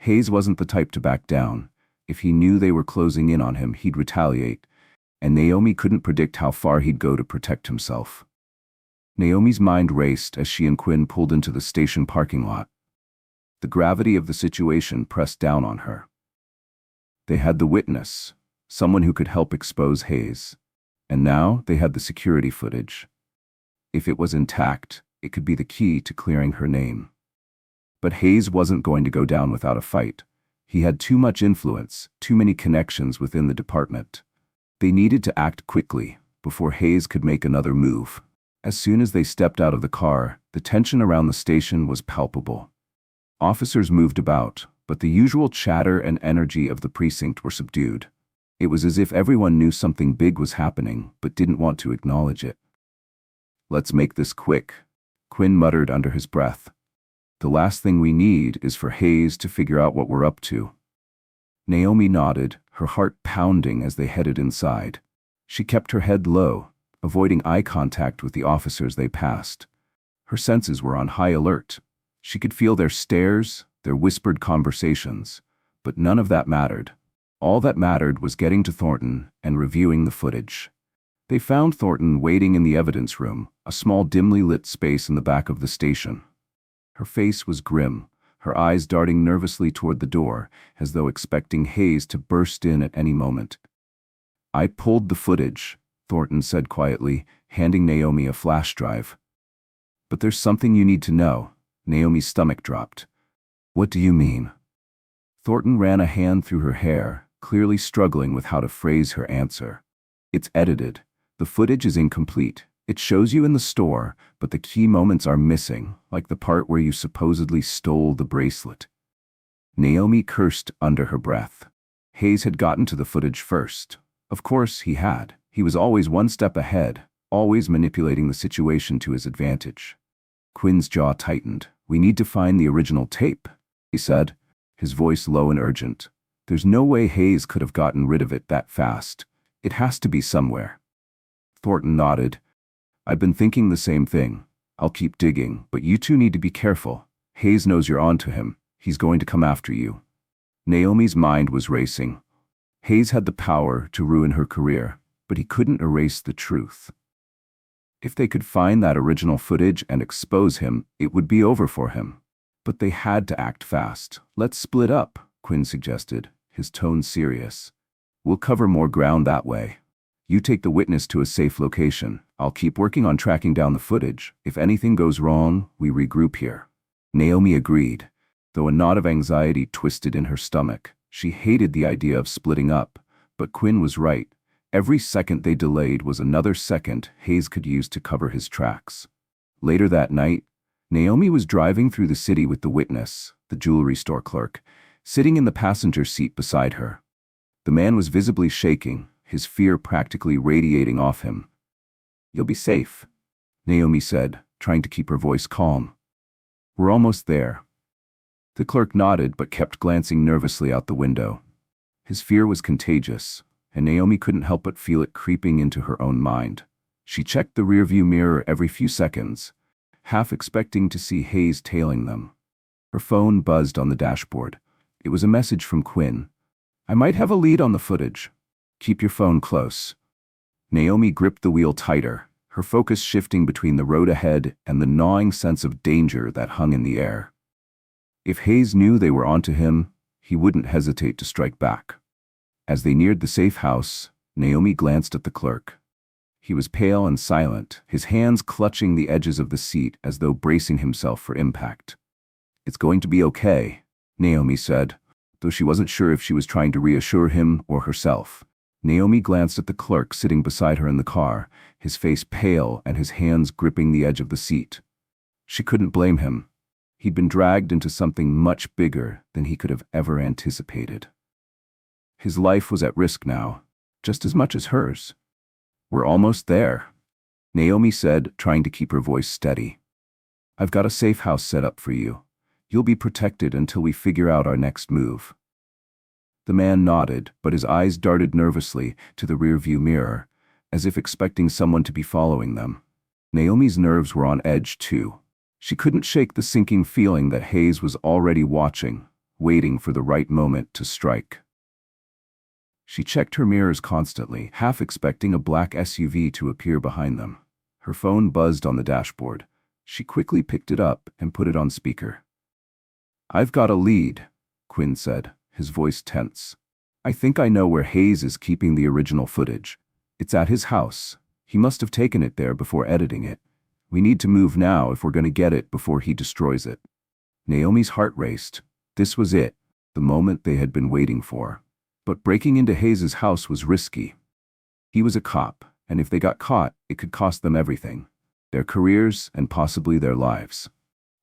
Hayes wasn't the type to back down. If he knew they were closing in on him, he'd retaliate, and Naomi couldn't predict how far he'd go to protect himself. Naomi's mind raced as she and Quinn pulled into the station parking lot. The gravity of the situation pressed down on her. They had the witness, someone who could help expose Hayes, and now they had the security footage. If it was intact, it could be the key to clearing her name. But Hayes wasn't going to go down without a fight. He had too much influence, too many connections within the department. They needed to act quickly, before Hayes could make another move. As soon as they stepped out of the car, the tension around the station was palpable. Officers moved about, but the usual chatter and energy of the precinct were subdued. It was as if everyone knew something big was happening, but didn't want to acknowledge it. "Let's make this quick," Quinn muttered under his breath. "The last thing we need is for Hayes to figure out what we're up to." Naomi nodded, her heart pounding as they headed inside. She kept her head low, avoiding eye contact with the officers they passed. Her senses were on high alert. She could feel their stares, their whispered conversations, but none of that mattered. All that mattered was getting to Thornton and reviewing the footage. They found Thornton waiting in the evidence room, a small dimly lit space in the back of the station. Her face was grim, her eyes darting nervously toward the door, as though expecting Hayes to burst in at any moment. "I pulled the footage," Thornton said quietly, handing Naomi a flash drive. But there's something you need to know. Naomi's stomach dropped. What do you mean? Thornton ran a hand through her hair, clearly struggling with how to phrase her answer. It's edited. The footage is incomplete. It shows you in the store, but the key moments are missing, like the part where you supposedly stole the bracelet. Naomi cursed under her breath. Hayes had gotten to the footage first. Of course he had. He was always one step ahead, always manipulating the situation to his advantage. Quinn's jaw tightened. We need to find the original tape, he said, his voice low and urgent. There's no way Hayes could have gotten rid of it that fast. It has to be somewhere. Thornton nodded. I've been thinking the same thing. I'll keep digging, but you two need to be careful. Hayes knows you're on to him. He's going to come after you. Naomi's mind was racing. Hayes had the power to ruin her career, but he couldn't erase the truth. If they could find that original footage and expose him, it would be over for him. But they had to act fast. Let's split up, Quinn suggested, his tone serious. We'll cover more ground that way. You take the witness to a safe location. I'll keep working on tracking down the footage. If anything goes wrong, we regroup here. Naomi agreed, though a knot of anxiety twisted in her stomach. She hated the idea of splitting up, but Quinn was right. Every second they delayed was another second Hayes could use to cover his tracks. Later that night, Naomi was driving through the city with the witness, the jewelry store clerk, sitting in the passenger seat beside her. The man was visibly shaking, his fear practically radiating off him. You'll be safe, Naomi said, trying to keep her voice calm. We're almost there. The clerk nodded but kept glancing nervously out the window. His fear was contagious, and Naomi couldn't help but feel it creeping into her own mind. She checked the rearview mirror every few seconds, half expecting to see Hayes tailing them. Her phone buzzed on the dashboard. It was a message from Quinn. I might have a lead on the footage. Keep your phone close. Naomi gripped the wheel tighter, her focus shifting between the road ahead and the gnawing sense of danger that hung in the air. If Hayes knew they were onto him, he wouldn't hesitate to strike back. As they neared the safe house, Naomi glanced at the clerk. He was pale and silent, his hands clutching the edges of the seat as though bracing himself for impact. It's going to be okay, Naomi said, though she wasn't sure if she was trying to reassure him or herself. Naomi glanced at the clerk sitting beside her in the car, his face pale and his hands gripping the edge of the seat. She couldn't blame him. He'd been dragged into something much bigger than he could have ever anticipated. His life was at risk now, just as much as hers. We're almost there, Naomi said, trying to keep her voice steady. I've got a safe house set up for you. You'll be protected until we figure out our next move. The man nodded, but his eyes darted nervously to the rearview mirror, as if expecting someone to be following them. Naomi's nerves were on edge too. She couldn't shake the sinking feeling that Hayes was already watching, waiting for the right moment to strike. She checked her mirrors constantly, half expecting a black SUV to appear behind them. Her phone buzzed on the dashboard. She quickly picked it up and put it on speaker. I've got a lead, Quinn said, his voice tense. I think I know where Hayes is keeping the original footage. It's at his house. He must have taken it there before editing it. We need to move now if we're going to get it before he destroys it. Naomi's heart raced. This was it, the moment they had been waiting for. But breaking into Hayes's house was risky. He was a cop, and if they got caught, it could cost them everything. Their careers and possibly their lives.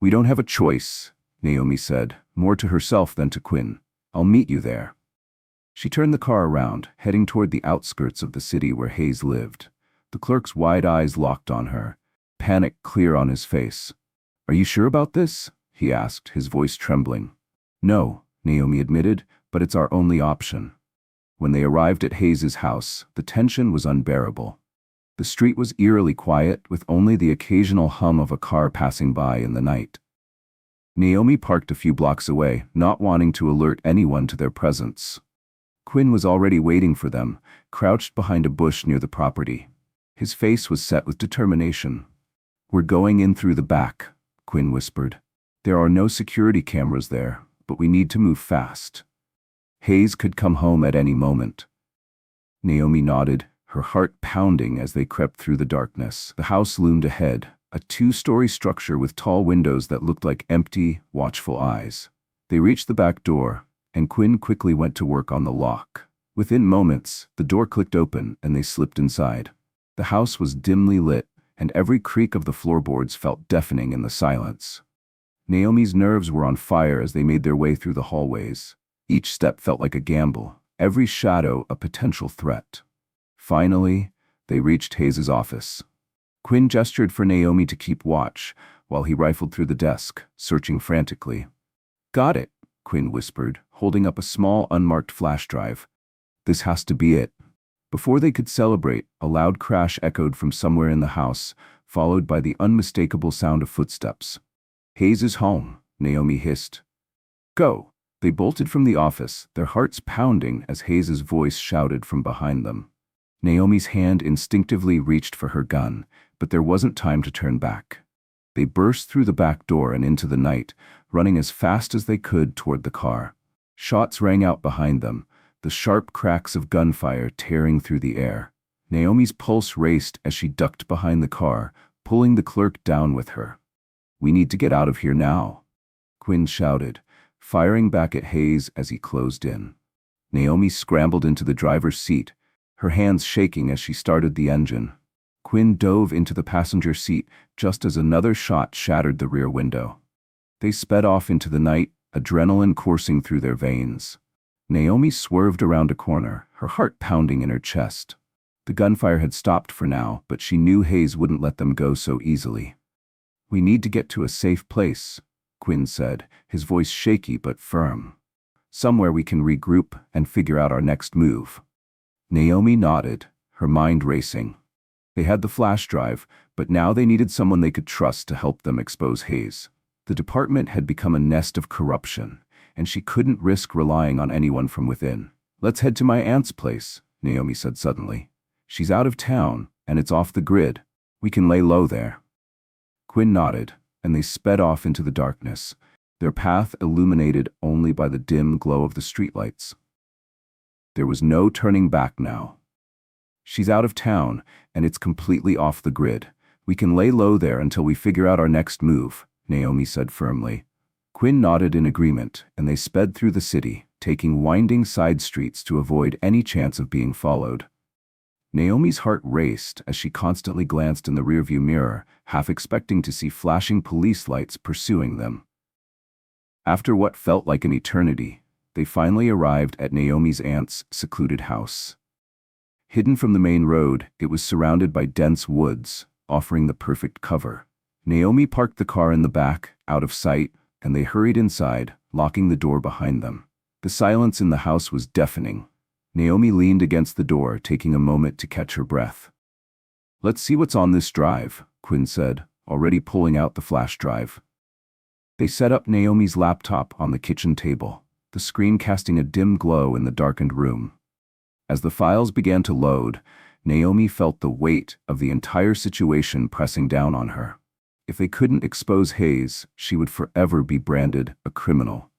We don't have a choice, Naomi said, more to herself than to Quinn. I'll meet you there. She turned the car around, heading toward the outskirts of the city where Hayes lived. The clerk's wide eyes locked on her, panic clear on his face. Are you sure about this? He asked, his voice trembling. No, Naomi admitted, but it's our only option. When they arrived at Hayes's house, the tension was unbearable. The street was eerily quiet, with only the occasional hum of a car passing by in the night. Naomi parked a few blocks away, not wanting to alert anyone to their presence. Quinn was already waiting for them, crouched behind a bush near the property. His face was set with determination. We're going in through the back, Quinn whispered. There are no security cameras there, but we need to move fast. Hayes could come home at any moment. Naomi nodded, her heart pounding as they crept through the darkness. The house loomed ahead, a two-story structure with tall windows that looked like empty, watchful eyes. They reached the back door, and Quinn quickly went to work on the lock. Within moments, the door clicked open and they slipped inside. The house was dimly lit, and every creak of the floorboards felt deafening in the silence. Naomi's nerves were on fire as they made their way through the hallways. Each step felt like a gamble, every shadow a potential threat. Finally, they reached Hayes's office. Quinn gestured for Naomi to keep watch, while he rifled through the desk, searching frantically. "Got it," Quinn whispered, holding up a small unmarked flash drive. "This has to be it." Before they could celebrate, a loud crash echoed from somewhere in the house, followed by the unmistakable sound of footsteps. "Hayes is home," Naomi hissed. "Go." They bolted from the office, their hearts pounding as Hayes's voice shouted from behind them. Naomi's hand instinctively reached for her gun, but there wasn't time to turn back. They burst through the back door and into the night, running as fast as they could toward the car. Shots rang out behind them, the sharp cracks of gunfire tearing through the air. Naomi's pulse raced as she ducked behind the car, pulling the clerk down with her. "We need to get out of here now," Quinn shouted, firing back at Hayes as he closed in. Naomi scrambled into the driver's seat, her hands shaking as she started the engine. Quinn dove into the passenger seat just as another shot shattered the rear window. They sped off into the night, adrenaline coursing through their veins. Naomi swerved around a corner, her heart pounding in her chest. The gunfire had stopped for now, but she knew Hayes wouldn't let them go so easily. "We need to get to a safe place," Quinn said, his voice shaky but firm. "Somewhere we can regroup and figure out our next move." Naomi nodded, her mind racing. They had the flash drive, but now they needed someone they could trust to help them expose Hayes. The department had become a nest of corruption, and she couldn't risk relying on anyone from within. "Let's head to my aunt's place," Naomi said suddenly. "She's out of town, and it's off the grid. We can lay low there." Quinn nodded, and they sped off into the darkness, their path illuminated only by the dim glow of the streetlights. There was no turning back now. "She's out of town, and it's completely off the grid. We can lay low there until we figure out our next move," Naomi said firmly. Quinn nodded in agreement, and they sped through the city, taking winding side streets to avoid any chance of being followed. Naomi's heart raced as she constantly glanced in the rearview mirror, half expecting to see flashing police lights pursuing them. After what felt like an eternity, they finally arrived at Naomi's aunt's secluded house. Hidden from the main road, it was surrounded by dense woods, offering the perfect cover. Naomi parked the car in the back, out of sight, and they hurried inside, locking the door behind them. The silence in the house was deafening. Naomi leaned against the door, taking a moment to catch her breath. "Let's see what's on this drive," Quinn said, already pulling out the flash drive. They set up Naomi's laptop on the kitchen table, the screen casting a dim glow in the darkened room. As the files began to load, Naomi felt the weight of the entire situation pressing down on her. If they couldn't expose Hayes, she would forever be branded a criminal.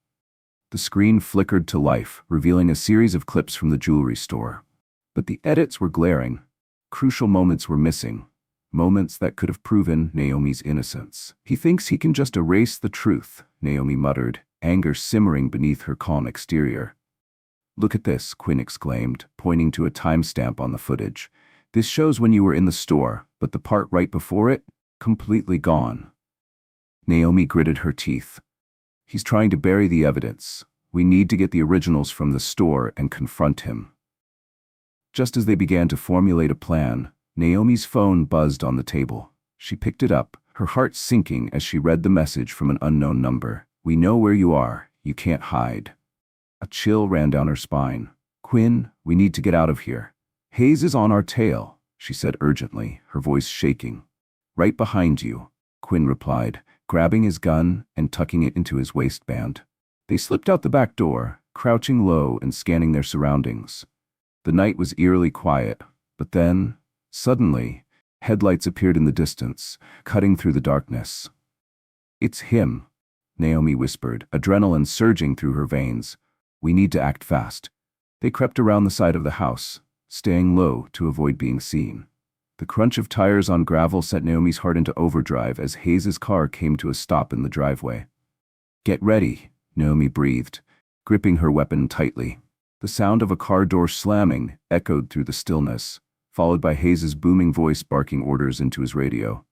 The screen flickered to life, revealing a series of clips from the jewelry store. But the edits were glaring. Crucial moments were missing. Moments that could have proven Naomi's innocence. "He thinks he can just erase the truth," Naomi muttered, anger simmering beneath her calm exterior. "Look at this," Quinn exclaimed, pointing to a timestamp on the footage. "This shows when you were in the store, but the part right before it, completely gone." Naomi gritted her teeth. "He's trying to bury the evidence. We need to get the originals from the store and confront him." Just as they began to formulate a plan, Naomi's phone buzzed on the table. She picked it up, her heart sinking as she read the message from an unknown number. "We know where you are. You can't hide." A chill ran down her spine. "Quinn, we need to get out of here. Hayes is on our tail," she said urgently, her voice shaking. "Right behind you," Quinn replied, grabbing his gun and tucking it into his waistband. They slipped out the back door, crouching low and scanning their surroundings. The night was eerily quiet, but then, suddenly, headlights appeared in the distance, cutting through the darkness. "It's him," Naomi whispered, adrenaline surging through her veins. "We need to act fast." They crept around the side of the house, staying low to avoid being seen. The crunch of tires on gravel set Naomi's heart into overdrive as Hayes's car came to a stop in the driveway. "Get ready," Naomi breathed, gripping her weapon tightly. The sound of a car door slamming echoed through the stillness, followed by Hayes's booming voice barking orders into his radio.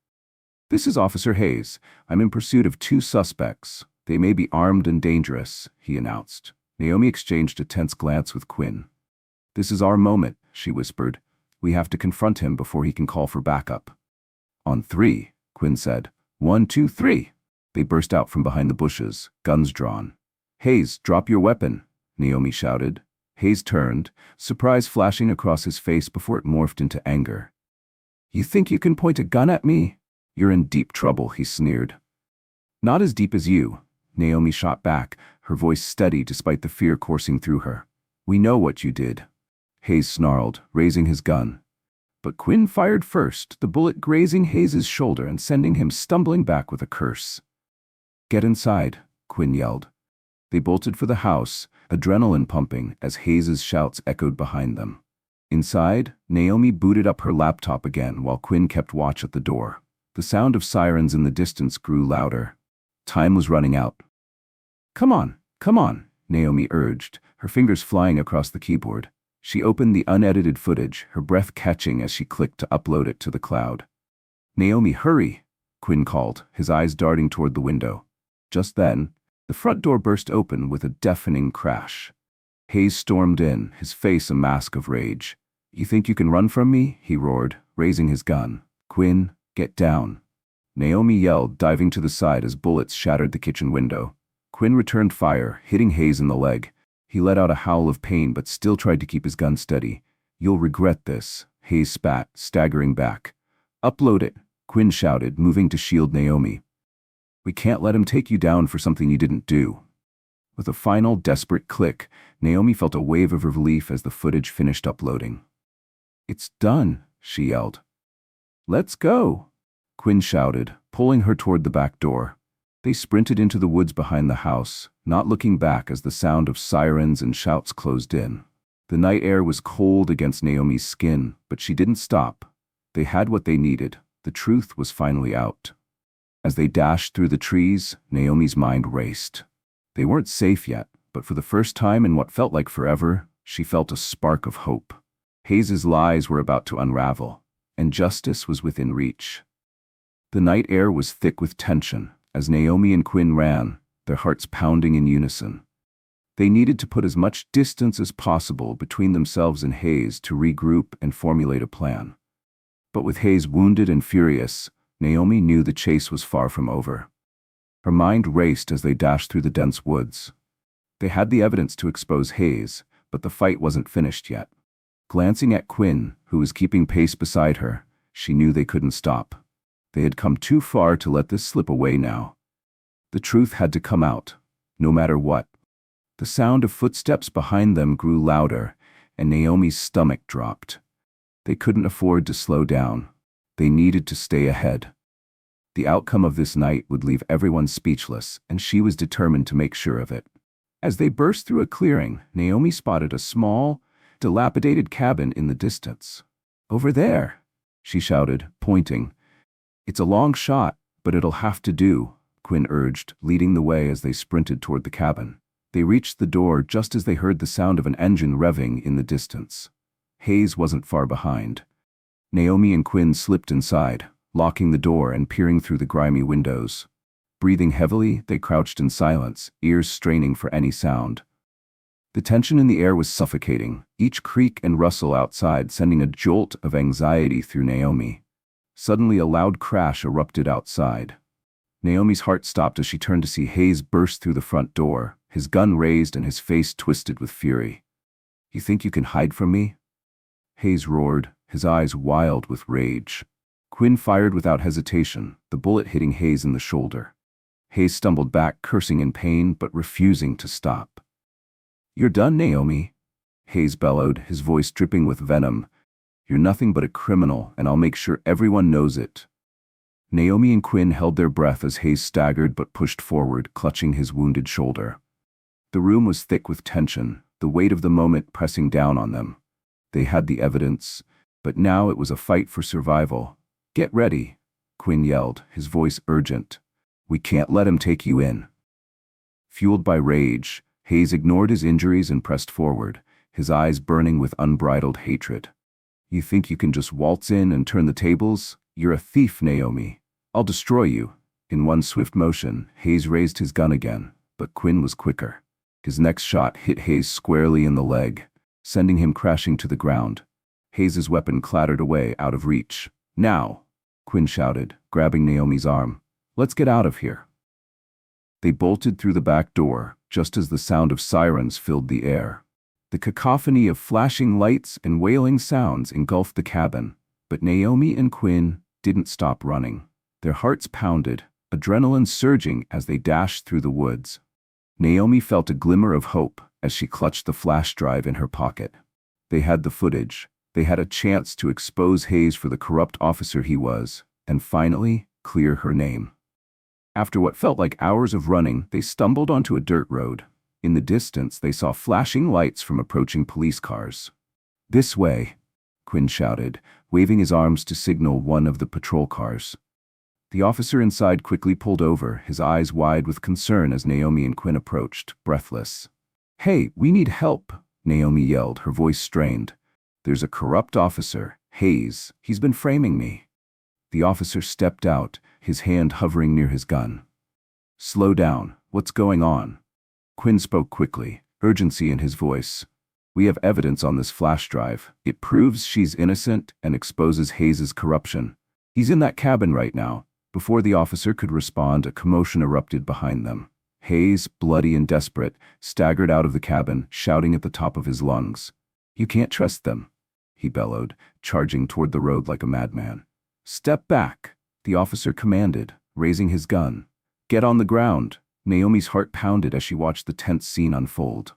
"This is Officer Hayes. I'm in pursuit of 2 suspects. They may be armed and dangerous," he announced. Naomi exchanged a tense glance with Quinn. "This is our moment," she whispered. "We have to confront him before he can call for backup." "On 3, Quinn said. 1, 2, 3. They burst out from behind the bushes, guns drawn. "Hayes, drop your weapon," Naomi shouted. Hayes turned, surprise flashing across his face before it morphed into anger. "You think you can point a gun at me? You're in deep trouble," he sneered. "Not as deep as you," Naomi shot back, her voice steady despite the fear coursing through her. "We know what you did." Hayes snarled, raising his gun. But Quinn fired first, the bullet grazing Hayes's shoulder and sending him stumbling back with a curse. "Get inside," Quinn yelled. They bolted for the house, adrenaline pumping as Hayes's shouts echoed behind them. Inside, Naomi booted up her laptop again while Quinn kept watch at the door. The sound of sirens in the distance grew louder. Time was running out. Come on," Naomi urged, her fingers flying across the keyboard. She opened the unedited footage, her breath catching as she clicked to upload it to the cloud. "Naomi, hurry," Quinn called, his eyes darting toward the window. Just then, the front door burst open with a deafening crash. Hayes stormed in, his face a mask of rage. "You think you can run from me?" he roared, raising his gun. "Quinn, get down." Naomi yelled, diving to the side as bullets shattered the kitchen window. Quinn returned fire, hitting Hayes in the leg. He let out a howl of pain but still tried to keep his gun steady. "You'll regret this," Hayes spat, staggering back. "Upload it," Quinn shouted, moving to shield Naomi. "We can't let him take you down for something you didn't do." With a final, desperate click, Naomi felt a wave of relief as the footage finished uploading. "It's done," she yelled. "Let's go," Quinn shouted, pulling her toward the back door. They sprinted into the woods behind the house, not looking back as the sound of sirens and shouts closed in. The night air was cold against Naomi's skin, but she didn't stop. They had what they needed. The truth was finally out. As they dashed through the trees, Naomi's mind raced. They weren't safe yet, but for the first time in what felt like forever, she felt a spark of hope. Hayes's lies were about to unravel, and justice was within reach. The night air was thick with tension as Naomi and Quinn ran, their hearts pounding in unison. They needed to put as much distance as possible between themselves and Hayes to regroup and formulate a plan. But with Hayes wounded and furious, Naomi knew the chase was far from over. Her mind raced as they dashed through the dense woods. They had the evidence to expose Hayes, but the fight wasn't finished yet. Glancing at Quinn, who was keeping pace beside her, she knew they couldn't stop. They had come too far to let this slip away now. The truth had to come out, no matter what. The sound of footsteps behind them grew louder, and Naomi's stomach dropped. They couldn't afford to slow down. They needed to stay ahead. The outcome of this night would leave everyone speechless, and she was determined to make sure of it. As they burst through a clearing, Naomi spotted a small, dilapidated cabin in the distance. "Over there," she shouted, pointing. "It's a long shot, but it'll have to do," Quinn urged, leading the way as they sprinted toward the cabin. They reached the door just as they heard the sound of an engine revving in the distance. Hayes wasn't far behind. Naomi and Quinn slipped inside, locking the door and peering through the grimy windows. Breathing heavily, they crouched in silence, ears straining for any sound. The tension in the air was suffocating, each creak and rustle outside sending a jolt of anxiety through Naomi. Suddenly a loud crash erupted outside. Naomi's heart stopped as she turned to see Hayes burst through the front door, his gun raised and his face twisted with fury. "You think you can hide from me?" Hayes roared, his eyes wild with rage. Quinn fired without hesitation, the bullet hitting Hayes in the shoulder. Hayes stumbled back, cursing in pain but refusing to stop. "You're done, Naomi," Hayes bellowed, his voice dripping with venom. "You're nothing but a criminal, and I'll make sure everyone knows it." Naomi and Quinn held their breath as Hayes staggered but pushed forward, clutching his wounded shoulder. The room was thick with tension, the weight of the moment pressing down on them. They had the evidence, But now it was a fight for survival. "Get ready," Quinn yelled, his voice urgent. "We can't let him take you in." Fueled by rage, Hayes ignored his injuries and pressed forward, his eyes burning with unbridled hatred. "You think you can just waltz in and turn the tables? You're a thief, Naomi. I'll destroy you." In one swift motion, Hayes raised his gun again, but Quinn was quicker. His next shot hit Hayes squarely in the leg, sending him crashing to the ground. Hayes's weapon clattered away out of reach. "Now," Quinn shouted, grabbing Naomi's arm. "Let's get out of here." They bolted through the back door, just as the sound of sirens filled the air. The cacophony of flashing lights and wailing sounds engulfed the cabin, but Naomi and Quinn didn't stop running. Their hearts pounded, adrenaline surging as they dashed through the woods. Naomi felt a glimmer of hope as she clutched the flash drive in her pocket. They had the footage. They had a chance to expose Hayes for the corrupt officer he was, and finally clear her name. After what felt like hours of running, they stumbled onto a dirt road. In the distance, they saw flashing lights from approaching police cars. "This way," Quinn shouted, waving his arms to signal one of the patrol cars. The officer inside quickly pulled over, his eyes wide with concern as Naomi and Quinn approached, breathless. "Hey, we need help," Naomi yelled, her voice strained. "There's a corrupt officer, Hayes. He's been framing me." The officer stepped out, his hand hovering near his gun. "Slow down. What's going on?" Quinn spoke quickly, urgency in his voice. "We have evidence on this flash drive. It proves she's innocent and exposes Hayes's corruption. He's in that cabin right now." Before the officer could respond, a commotion erupted behind them. Hayes, bloody and desperate, staggered out of the cabin, shouting at the top of his lungs. "You can't trust them," he bellowed, charging toward the road like a madman. "Step back," the officer commanded, raising his gun. "Get on the ground." Naomi's heart pounded as she watched the tense scene unfold.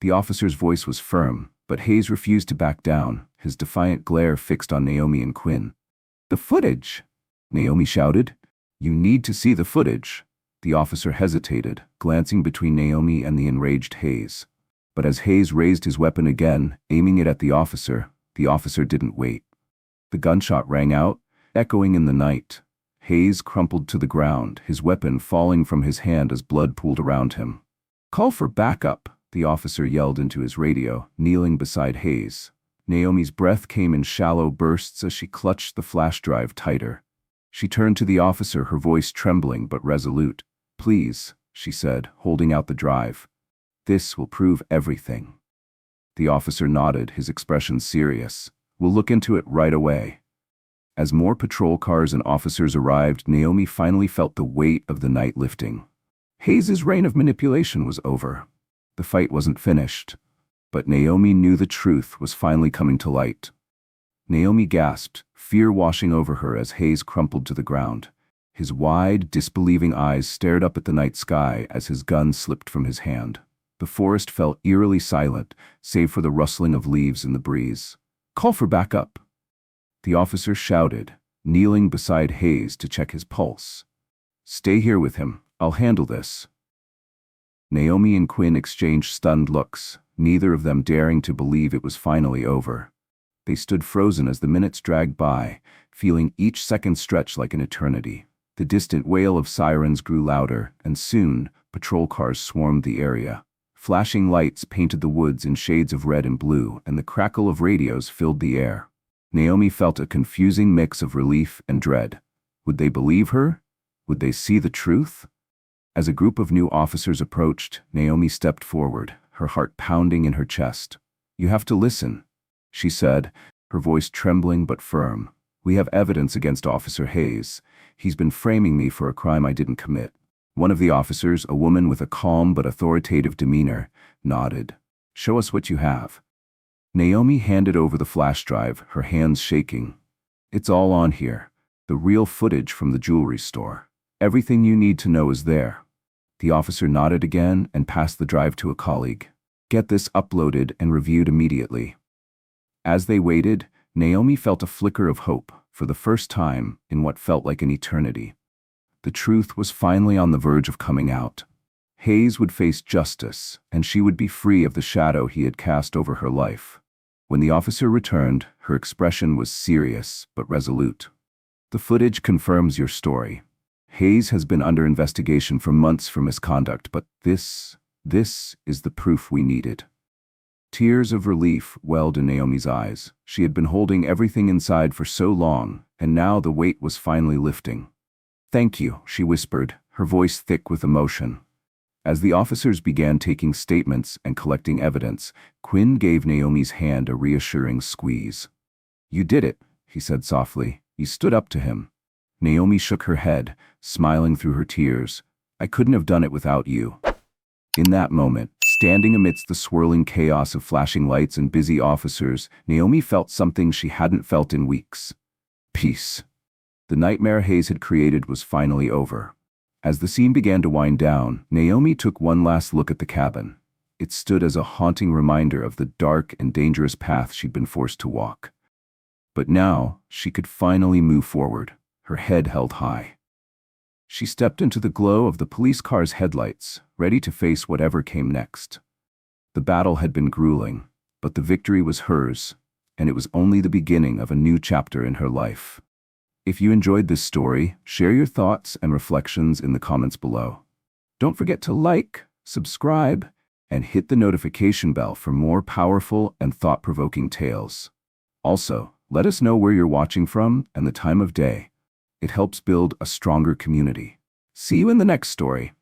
The officer's voice was firm, but Hayes refused to back down, his defiant glare fixed on Naomi and Quinn. "The footage!" Naomi shouted. "You need to see the footage." The officer hesitated, glancing between Naomi and the enraged Hayes. But as Hayes raised his weapon again, aiming it at the officer didn't wait. The gunshot rang out, echoing in the night. Hayes crumpled to the ground, his weapon falling from his hand as blood pooled around him. "Call for backup," the officer yelled into his radio, kneeling beside Hayes. Naomi's breath came in shallow bursts as she clutched the flash drive tighter. She turned to the officer, her voice trembling but resolute. "Please," she said, holding out the drive. "This will prove everything." The officer nodded, his expression serious. "We'll look into it right away." As more patrol cars and officers arrived, Naomi finally felt the weight of the night lifting. Hayes's reign of manipulation was over. The fight wasn't finished. But Naomi knew the truth was finally coming to light. Naomi gasped, fear washing over her as Hayes crumpled to the ground. His wide, disbelieving eyes stared up at the night sky as his gun slipped from his hand. The forest fell eerily silent, save for the rustling of leaves in the breeze. "Call for backup," the officer shouted, kneeling beside Hayes to check his pulse. "Stay here with him. I'll handle this." Naomi and Quinn exchanged stunned looks, neither of them daring to believe it was finally over. They stood frozen as the minutes dragged by, feeling each second stretch like an eternity. The distant wail of sirens grew louder, and soon, patrol cars swarmed the area. Flashing lights painted the woods in shades of red and blue, and the crackle of radios filled the air. Naomi felt a confusing mix of relief and dread. Would they believe her? Would they see the truth? As a group of new officers approached, Naomi stepped forward, her heart pounding in her chest. "You have to listen," she said, her voice trembling but firm. "We have evidence against Officer Hayes. He's been framing me for a crime I didn't commit." One of the officers, a woman with a calm but authoritative demeanor, nodded. "Show us what you have." Naomi handed over the flash drive, her hands shaking. "It's all on here. The real footage from the jewelry store. Everything you need to know is there." The officer nodded again and passed the drive to a colleague. "Get this uploaded and reviewed immediately." As they waited, Naomi felt a flicker of hope, for the first time in what felt like an eternity. The truth was finally on the verge of coming out. Hayes would face justice, and she would be free of the shadow he had cast over her life. When the officer returned, Her expression was serious but resolute. The footage confirms your story. Hayes has been under investigation for months for misconduct, but this is the proof we needed. Tears of relief welled in Naomi's eyes. She had been holding everything inside for so long, and now the weight was finally lifting. "Thank you," she whispered, her voice thick with emotion. As the officers began taking statements and collecting evidence, Quinn gave Naomi's hand a reassuring squeeze. "You did it," he said softly. You stood up to him. Naomi shook her head, smiling through her tears. "I couldn't have done it without you." In that moment, standing amidst the swirling chaos of flashing lights and busy officers, Naomi felt something she hadn't felt in weeks. Peace. The nightmare Hayes had created was finally over. As the scene began to wind down, Naomi took one last look at the cabin. It stood as a haunting reminder of the dark and dangerous path she'd been forced to walk. But now, she could finally move forward, her head held high. She stepped into the glow of the police car's headlights, ready to face whatever came next. The battle had been grueling, but the victory was hers, and it was only the beginning of a new chapter in her life. If you enjoyed this story, share your thoughts and reflections in the comments below. Don't forget to like, subscribe, and hit the notification bell for more powerful and thought-provoking tales. Also, let us know where you're watching from and the time of day. It helps build a stronger community. See you in the next story.